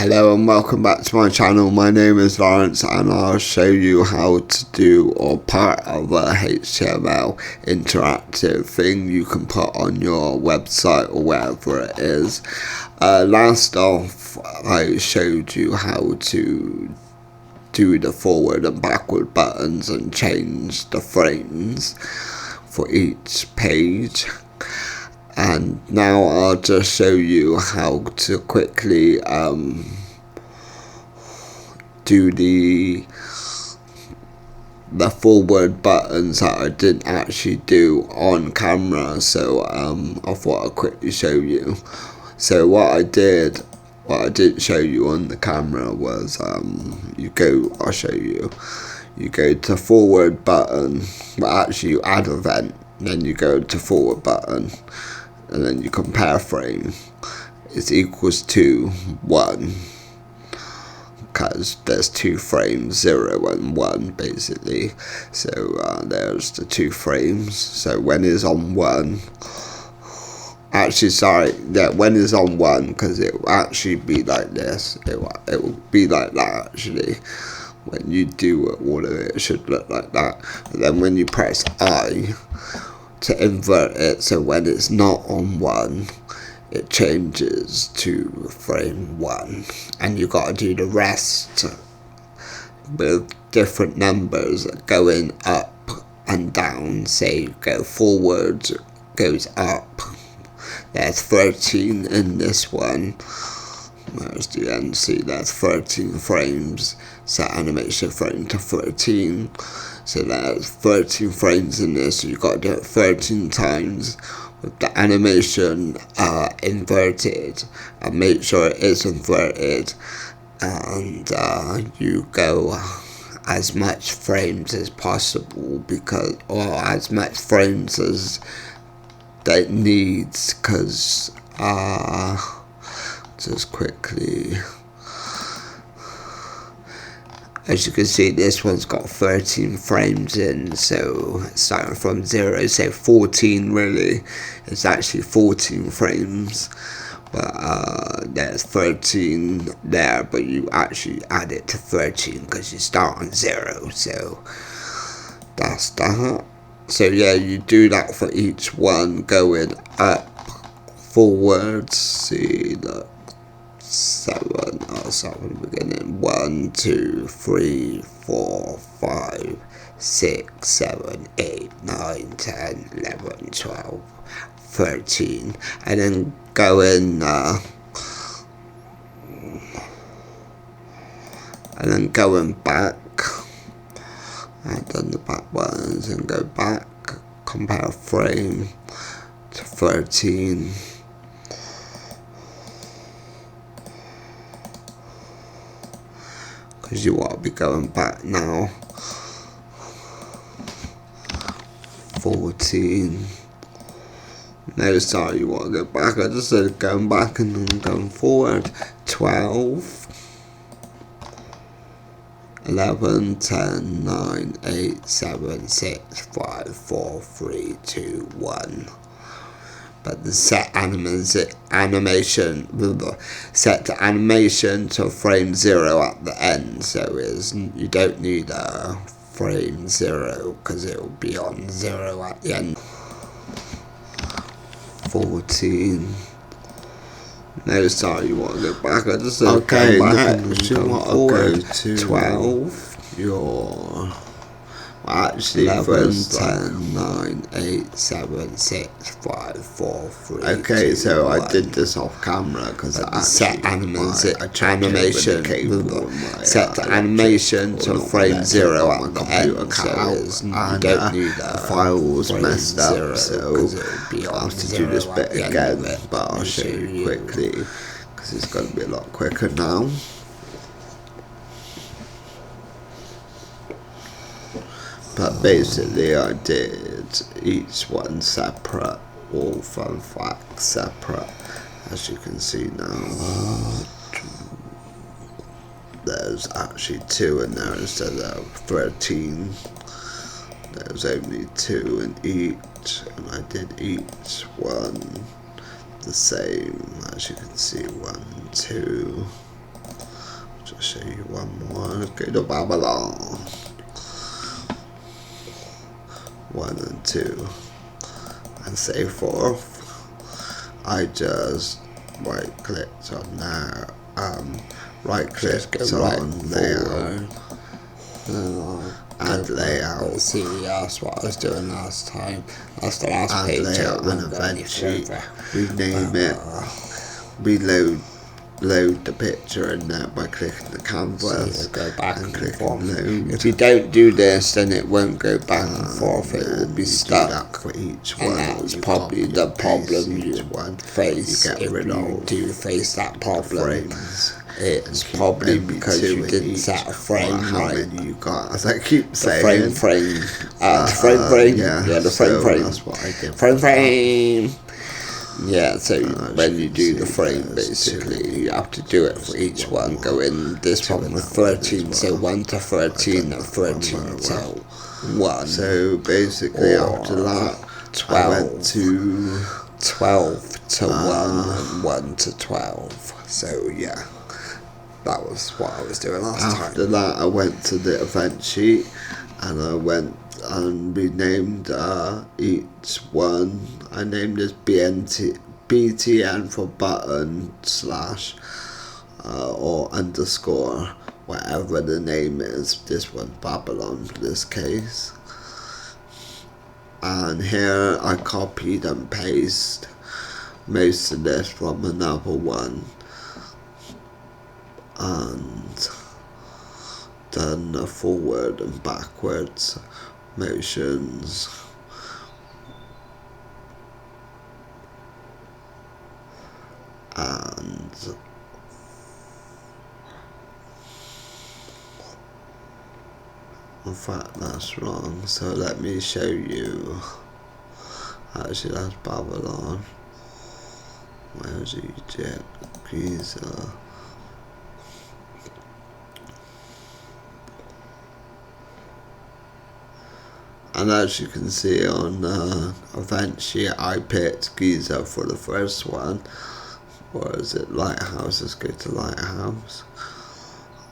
Hello and welcome back to my channel. My name is Lawrence and I'll show you how to do or part of a HTML interactive thing you can put on your website or wherever it is. Last off I showed you how to do the forward and backward buttons and change the frames for each page. And now I'll just show you how to quickly do the forward buttons that I didn't actually do on camera. So I thought I'd quickly show you. So what I didn't show you on the camera was I'll show you. You go to forward button, but actually you add event, then you go to forward button, and then you compare frame is equals to 1, because there's 2 frames, 0 and 1 basically. So there's the 2 frames. So when it's on 1, actually sorry, yeah, when it's on 1, because it will actually be like this, it will be like that actually. When you do all of it, it should look like that. And then when you press I to invert it, so when it's not on 1, it changes to frame 1, and you got to do the rest with different numbers going up and down. Say go forward, goes up. There's 13 in this one. Where's the end? See, there's 13 frames. Set animation frame to 13. So there's 13 frames in this, so you've got to do it 13 times with the animation inverted, and make sure it is inverted, and you go as much frames as possible, or as much frames as it needs, because just quickly, as you can see, this one's got 13 frames in, so starting from 0, say 14 really, it's actually 14 frames, but there's 13 there, but you actually add it to 13 because you start on 0, so that's that. So yeah, you do that for each one, going up, forwards, see, look, 7, I'll start from the beginning, 1, 2, 3, 4, 5, 6, 7, 8, 9, 10, 11, 12, 13, and then going back. I've done the back buttons and go back, compare frame to 13. Because you want to be going back now. 14. No, sorry, you want to go back. I just said going back and then going forward. 12. 11, 10, 9, 8, 7, 6, 5, 4, 3, 2, 1. But the set animation to frame 0 at the end, so you don't need a frame 0 because it will be on 0 at the end. 14. No, sorry, you want to go back. I just said okay, next you want to go to 12. Your actually 11, 10, 9, 8, 7, 6, 5, 4, 3, okay, 2, so 1. I did this off camera because I set animation set the animation to frame 0 at the end, so you don't need the file was messed up, so I'll have to do this bit again, but I'll show you quickly because it's going to be a lot quicker now. But basically I did each one separate, all fun facts separate, as you can see now. There's actually 2 in there instead of 13. There's only 2 in each, and I did each one the same, as you can see, 1, 2, just show you one more. Go to Babylon. 1 and 2. And save forth. I just right clicked on there. Right clicked on layout. Add layout. See, that's what I was doing last time. That's the last Add page. layout and event sheet. Rename it. Load the picture in there by clicking the canvas. So go back and click forth. load. If you don't do this, then it won't go back and forth. It will be stuck. Do that for each one. And that's probably the problem you face if you do face that problem. It's probably because you didn't set a frame right. How many you got? As I keep saying. The frame. Yeah, the frame. That's what I did. Frame. Yeah, so when you do the frame, basically, you have to do it for each one. Go in this one with 13, so 1 to 13, and 13 to 1. So basically, after that, 12, I went to 12 to 1, and 1 to 12. So, yeah, that was what I was doing last time. After that, I went to the event sheet, and I went and renamed each one. I named this BTN for button / or underscore, whatever the name is. This one Babylon for this case. And here I copied and pasted most of this from another one and done the forward and backwards motions. And in fact that's wrong, so let me show you. Actually that's Babylon. Where's Egypt? Giza. And as you can see on the event sheet, I picked Giza for the first one. Or is it Lighthouse? Let's go to Lighthouse.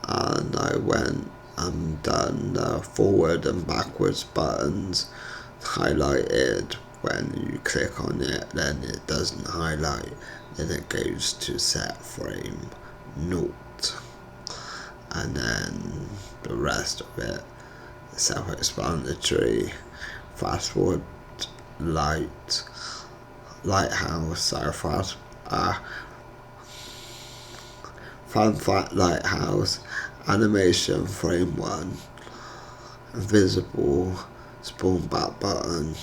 And I went and done the forward and backwards buttons highlighted. When you click on it, then it doesn't highlight. Then it goes to set frame note. And then the rest of it, self-explanatory. Fast forward, lighthouse, fun fact lighthouse, animation frame 1, invisible, spawn back button.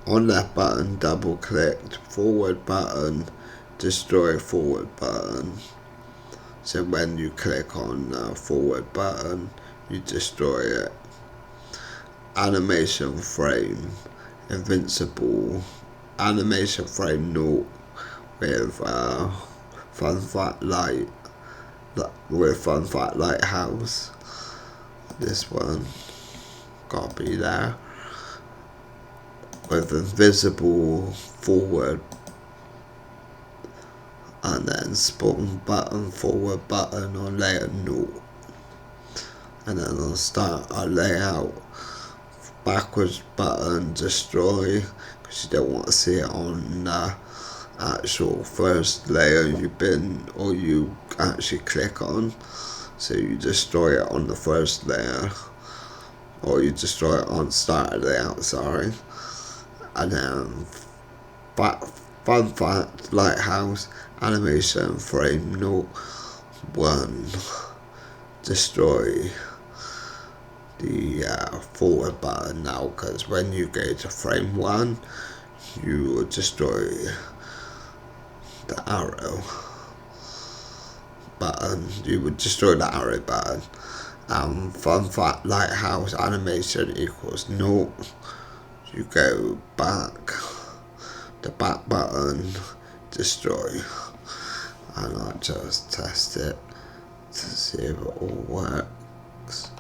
On that button, double clicked, forward button, destroy forward button. So when you click on the forward button, you destroy it. Animation frame, invincible, animation frame 0 with fun fact lighthouse. This one, copy there. With invisible forward and then spawn button forward button on layer 0, and then I'll start a layout backwards button destroy, because you don't want to see it on the actual first layer you actually click on, so you destroy it on the first layer, or you destroy it on start of layout, sorry. And then fun fact lighthouse, animation frame 1, destroy the forward button now, because when you go to frame 1 you will destroy the arrow button, fun fact lighthouse animation equals 0. You go back, the back button, destroy. and I just test it to see if it all works.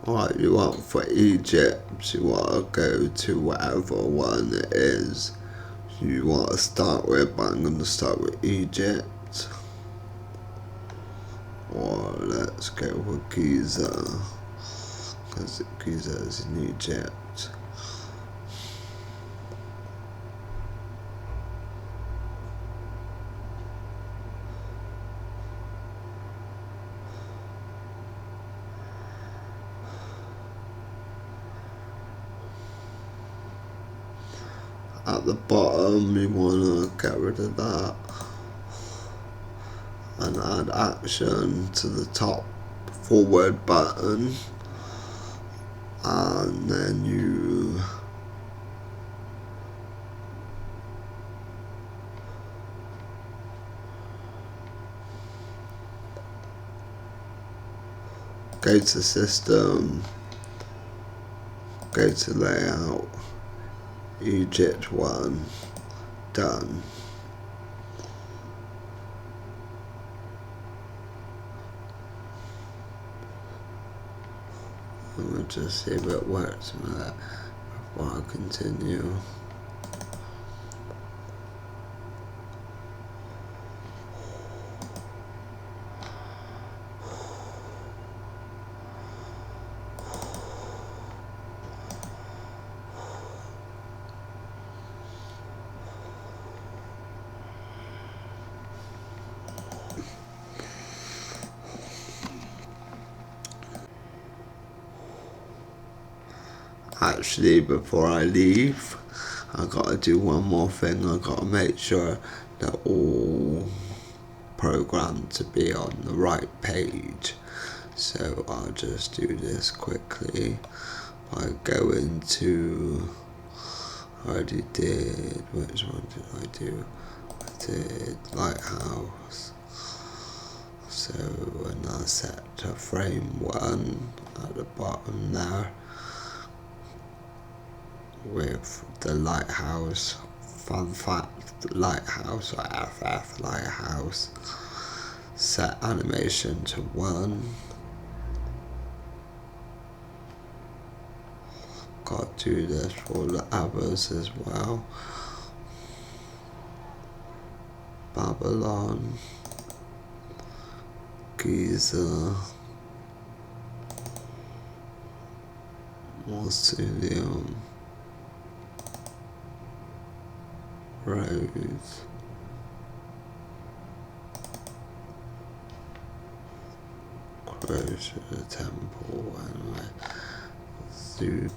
What you want for Egypt, you want to go to whatever one it is you want to start with, but I'm going to start with Egypt. Or let's go with Giza, because Giza is in Egypt. At the bottom, you want to get rid of that and add action to the top forward button, and then you go to system, go to layout, Egypt 1, done. And we'll just see if it works with that before I continue. Actually, before I leave, I gotta do one more thing. I gotta make sure they're all programmed to be on the right page. So I'll just do this quickly by going to, I already did, which one did I do? I did Lighthouse. So when I set to frame 1 at the bottom there, with the lighthouse, fun fact, lighthouse or FF lighthouse, set animation to 1. Got to do this for the others as well. Babylon, Giza, Mausoleum, Rose, Close to the Temple, anyway, Zoo.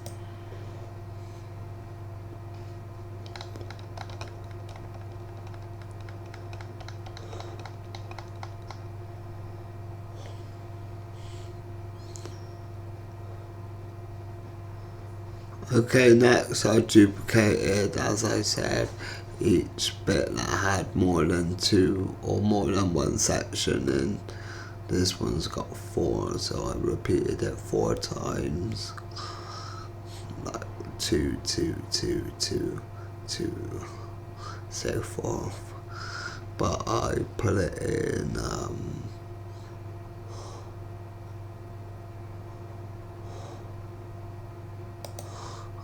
Okay, next I duplicated, as I said, each bit that had more than 2 or more than 1 section, and this one's got 4, so I repeated it 4 times, like 2, 2, 2, 2, 2, so forth. But I put it in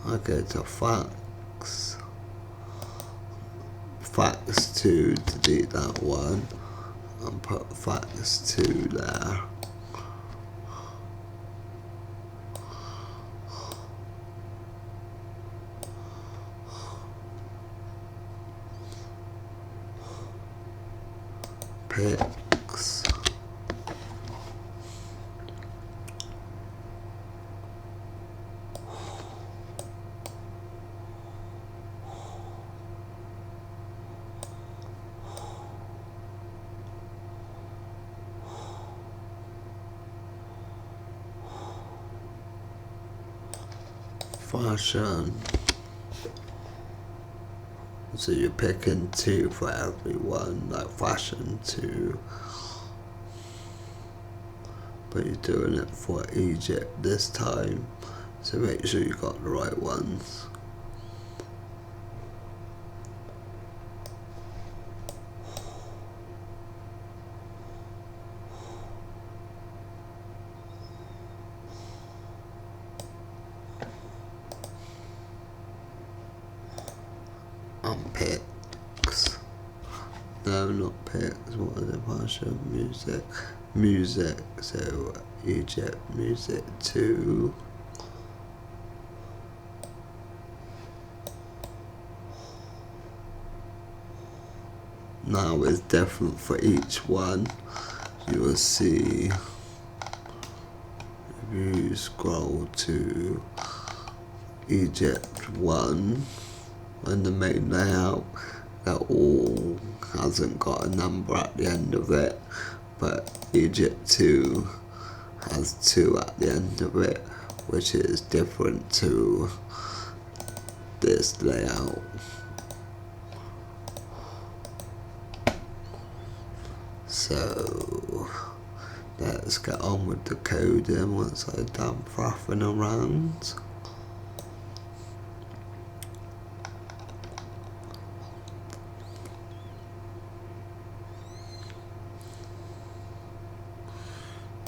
I go to fax 2, delete that one, and put fax 2 there. pics. Fashion. So you're picking 2 for everyone, like fashion 2. But you're doing it for Egypt this time. So make sure you got the right ones. Pics. No, not pics. What is it? Fashion, music. Music. So Egypt music 2. Now it's different for each one. You will see if you scroll to Egypt 1 and the main layout, that all hasn't got a number at the end of it, but Egypt 2 has 2 at the end of it, which is different to this layout. So let's get on with the coding once I'm done faffing around.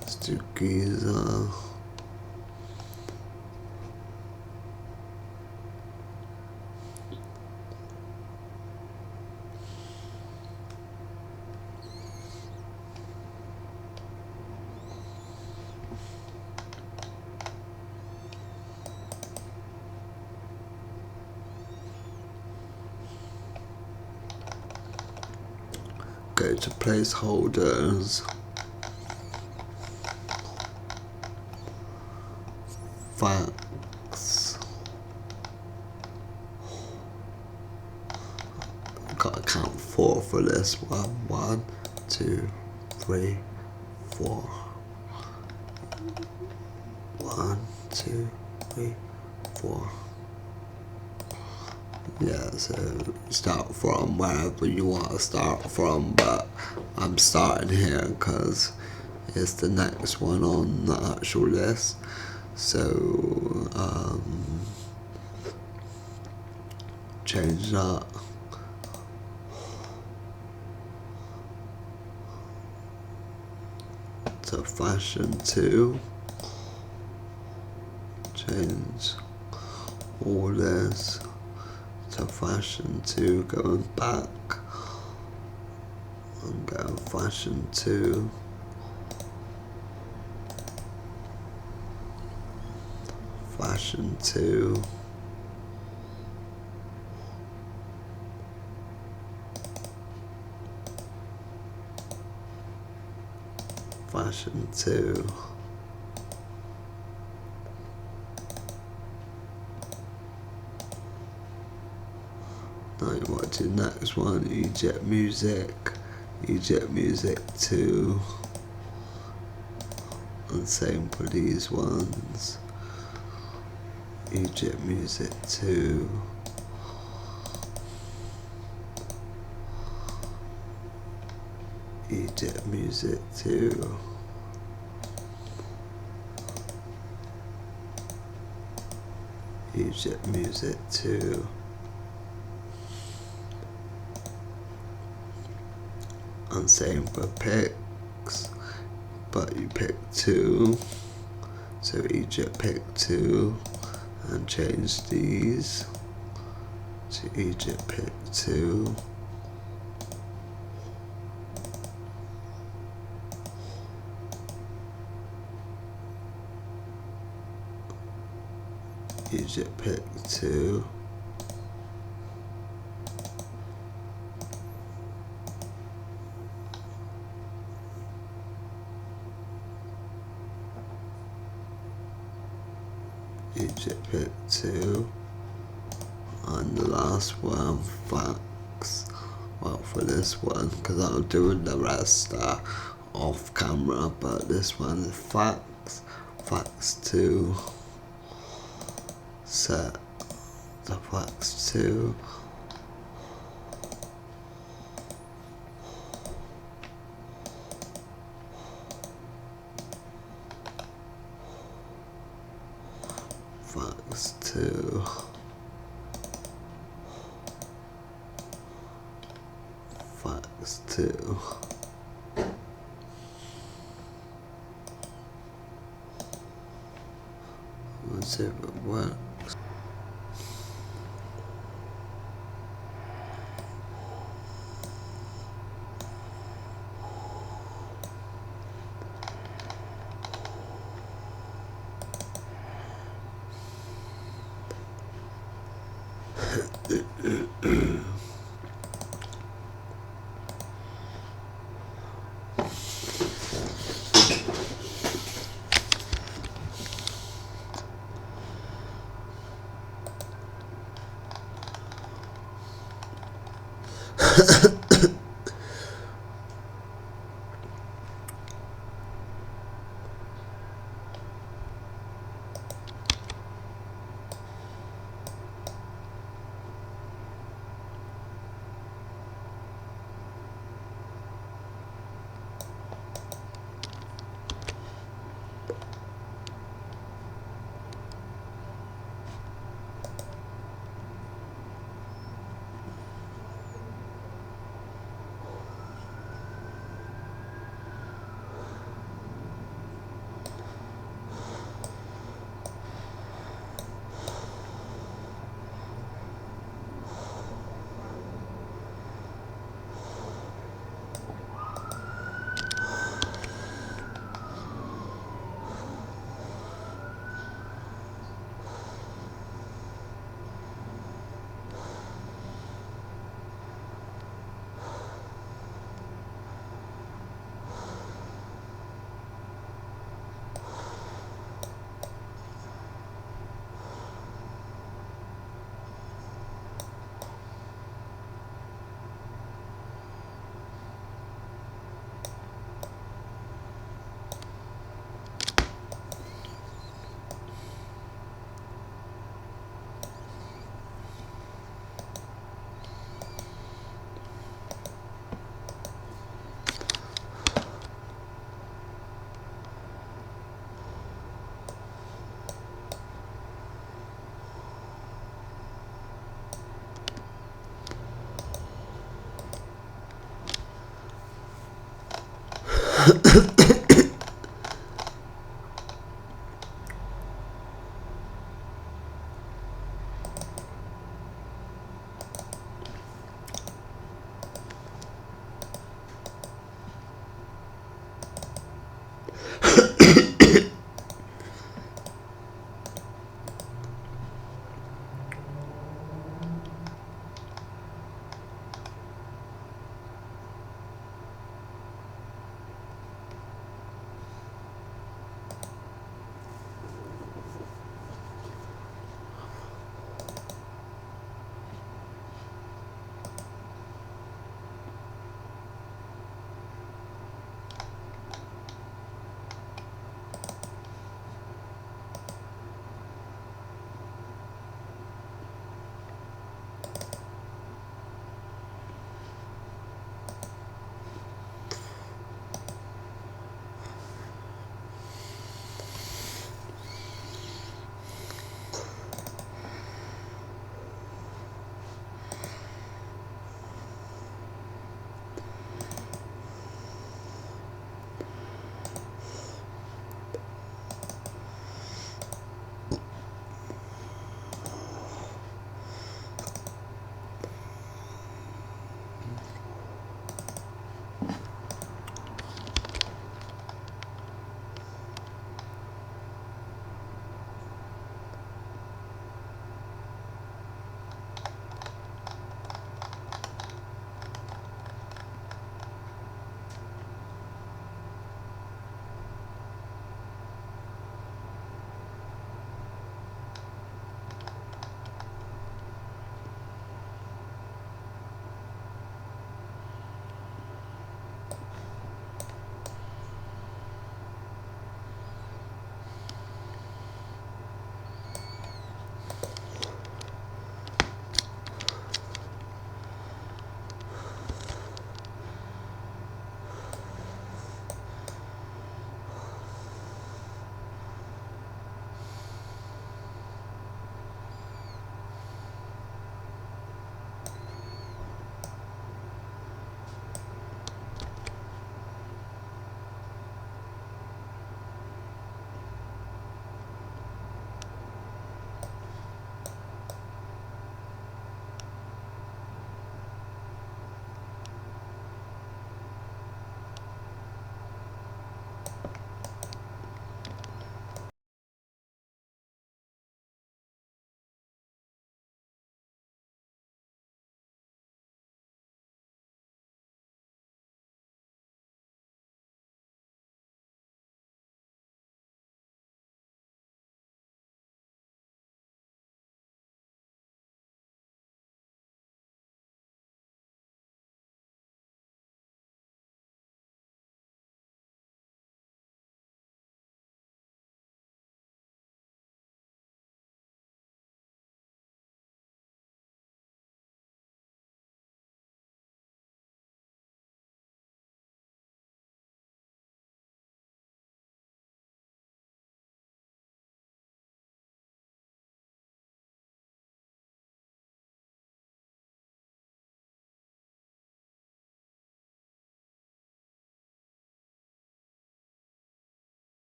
Let's do Giza. Go to placeholders. Facts. Gotta count 4 for this one. 1, 2, 3, 4. 1, 2, 3, 4. Yeah, so start from wherever you want to start from, but I'm starting here because it's the next one on the actual list. So change that. To fashion 2. Change all this to fashion 2, going back and go fashion 2. Fashion 2. Fashion 2. Now you want to do the next one, Egypt music 2, and same for these ones, Egypt music 2, Egypt music 2, Egypt music 2. And same for pics, but you pick 2, so Egypt pick 2, and change these to Egypt pick 2. Egypt pick 2. Egypt 2, and the last one, facts. Well, for this one, because I'm doing the rest off camera, but this one is facts. Facts 2, set the facts 2. Facts 2. Facts 2. Let's see if it works.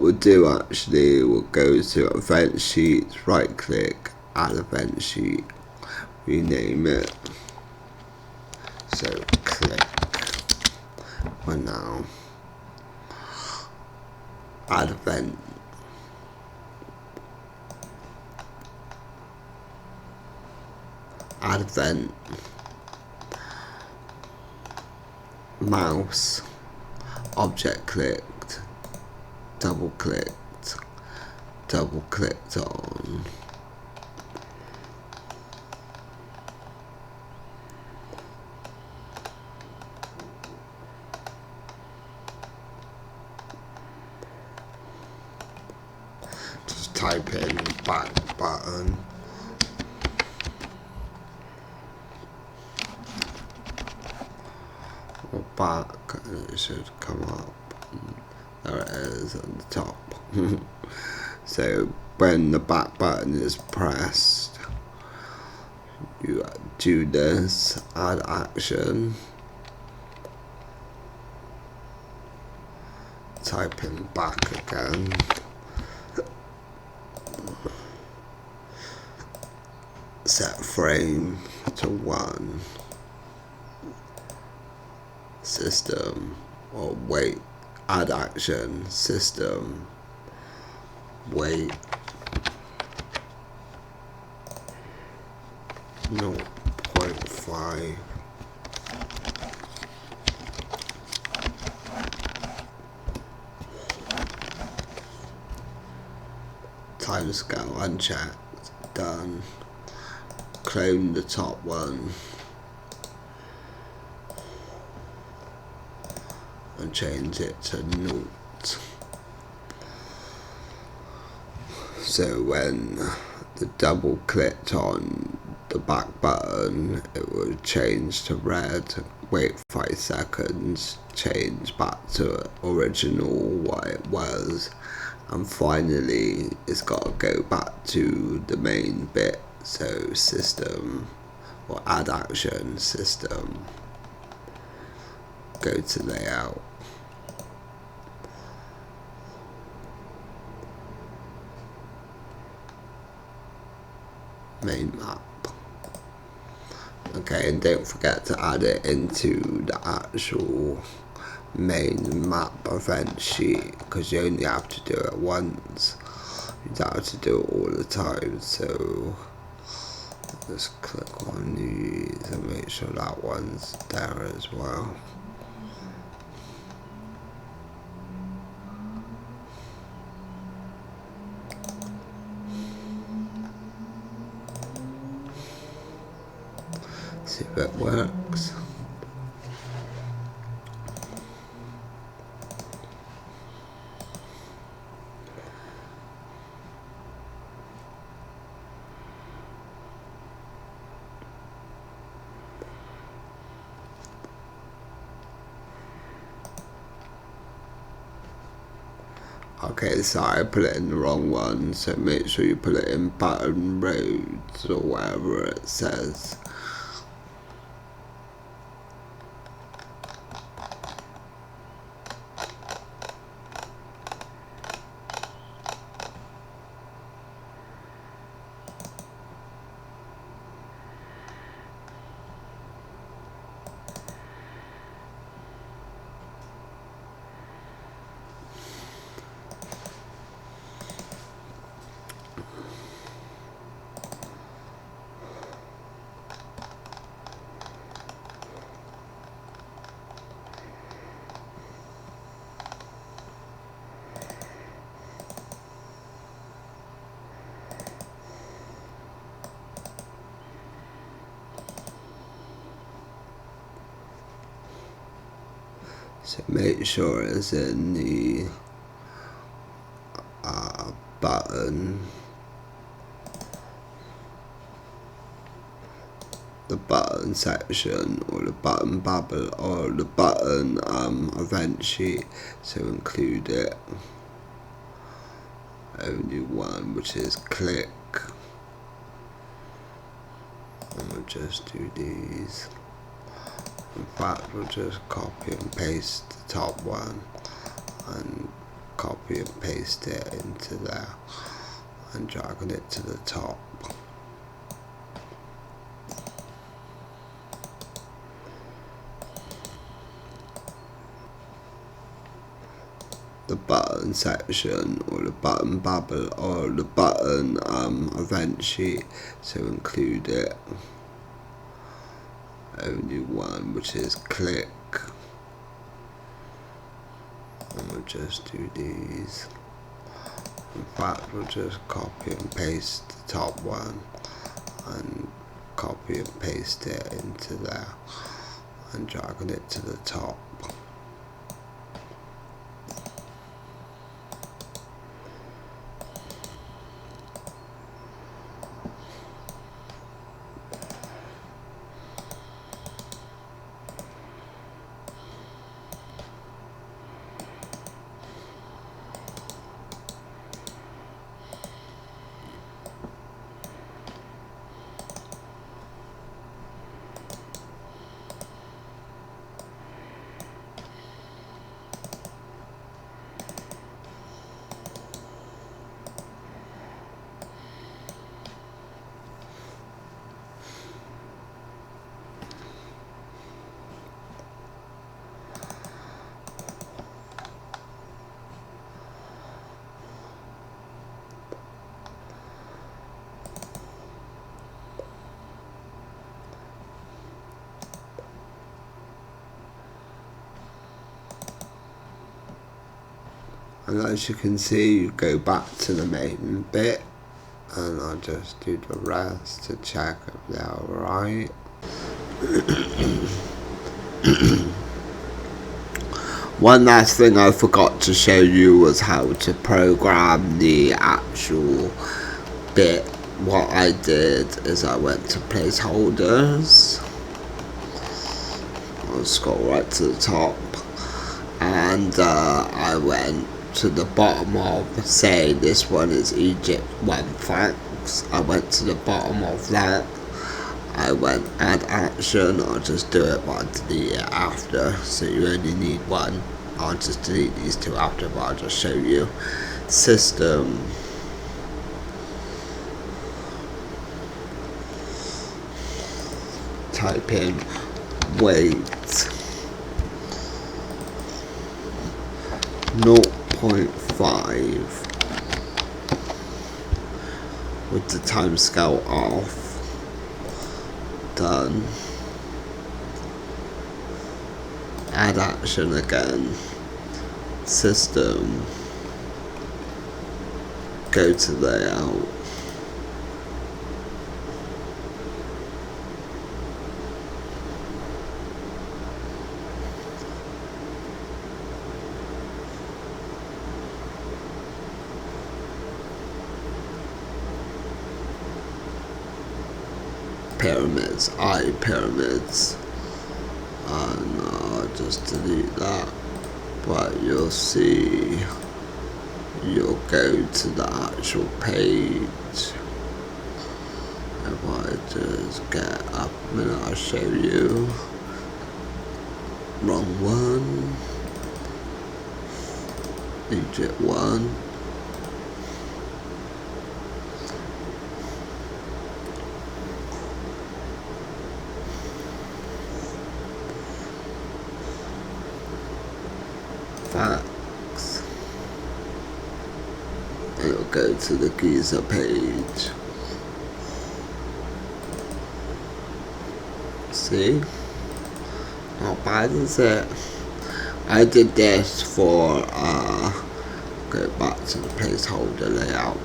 we'll do actually, we'll go to event sheets, right click, add event sheet, rename it. So click for now, add event. Add event, mouse, object clicked, double clicked on. Just type in back button. Or back, and it should come up. There it is at the top. So when the back button is pressed, you do this, add action, type in back again, set frame to 1, system, or wait, add action, system, wait, 0.5, timescale unchecked, done. Clone the top one and change it to 0. So when the double clicked on the back button, it will change to red, wait 5 seconds, change back to original what it was, and finally it's got to go back to the main bit. So system, or add action, system, go to layout, main map. Okay, and don't forget to add it into the actual main map event sheet, because you only have to do it once. You don't have to do it all the time. So just click on these and make sure that one's there as well. See if it works. Okay, so I put it in the wrong one, so make sure you put it in Baton Roads or whatever it says. So make sure it's in the button, the button section, or the button bubble, or the button event sheet. So include it. Only one, which is click. And we'll just do these. In fact, we'll just copy and paste the top one and copy copy and paste it into there and dragging it to the top. The button section, or the button bubble, or the button event sheet, so include it. Only one, which is click, and we'll just do these. In fact, we'll just copy and paste the top one and copy and paste it into there and dragging it to the top. And as you can see, you go back to the main bit, and I'll just do the rest to check if they're alright. One last thing I forgot to show you was how to program the actual bit. What I did is I went to placeholders, I'll scroll right to the top, and I went to the bottom of, say this one is Egypt 1 facts. I went to the bottom of that. I went add action. I'll just do it, but I'll delete it after, so you only need one. I'll just delete these two after, but I'll just show you. System, type in weight 0.5 with the timescale off. Done. Add action again. System. Go to layout. Pyramids, pyramids, and I'll just delete that, but you'll see, you'll go to the actual page. If I just get up a minute, I'll show you. Wrong one. Egypt 1. Facts. It'll go to the Giza page. See? Not bad, is it? I did this for, go back to the placeholder layout,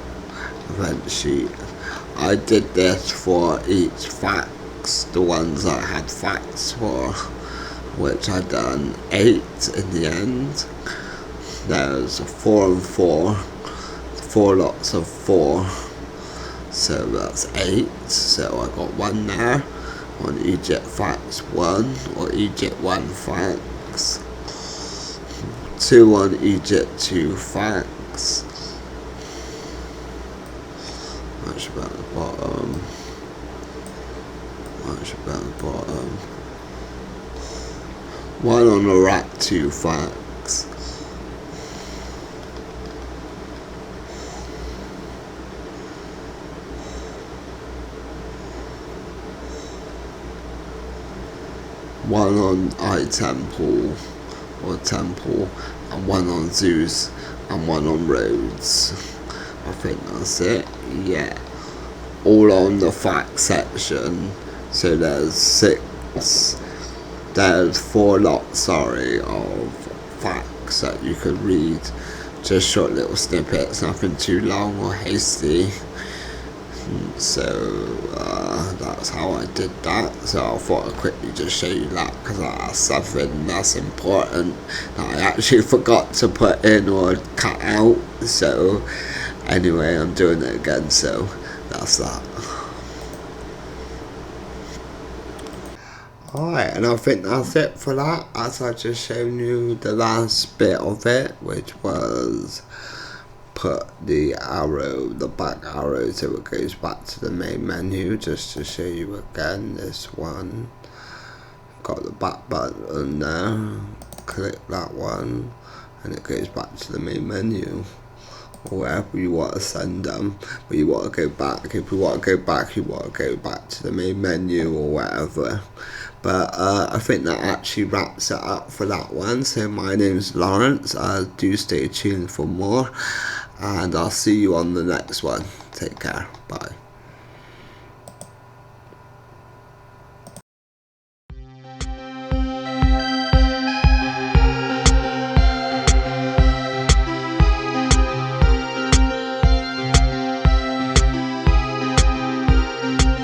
event sheet. I did this for each facts, the ones I had facts for, which I done 8 in the end. There's 4 and 4, 4 lots of 4, so that's 8, so I got 1 there on Egypt facts 1, or Egypt 1 facts, 2 on Egypt 2 facts, much about the bottom, much about the bottom, 1 on Iraq 2 facts, one on iTemple or Temple, and one on Zeus, and one on Rhodes. I think that's it. Yeah, all on the fact section. So there's 4 lots, sorry, of facts that you could read. Just short little snippets, nothing too long or hasty. So that's how I did that. So I thought I'd quickly just show you that, because that's something that's important that I actually forgot to put in or cut out. So anyway, I'm doing it again, so that's that. Alright, and I think that's it for that, as I just shown you the last bit of it, which was put the back arrow, so it goes back to the main menu. Just to show you again, this one, got the back button there, click that one, and it goes back to the main menu, or wherever you want to send them. But you want to go back, if you want to go back, you want to go back to the main menu or whatever. But I think that actually wraps it up for that one. So my name's Lawrence. Do stay tuned for more, and I'll see you on the next one. Take care. Bye.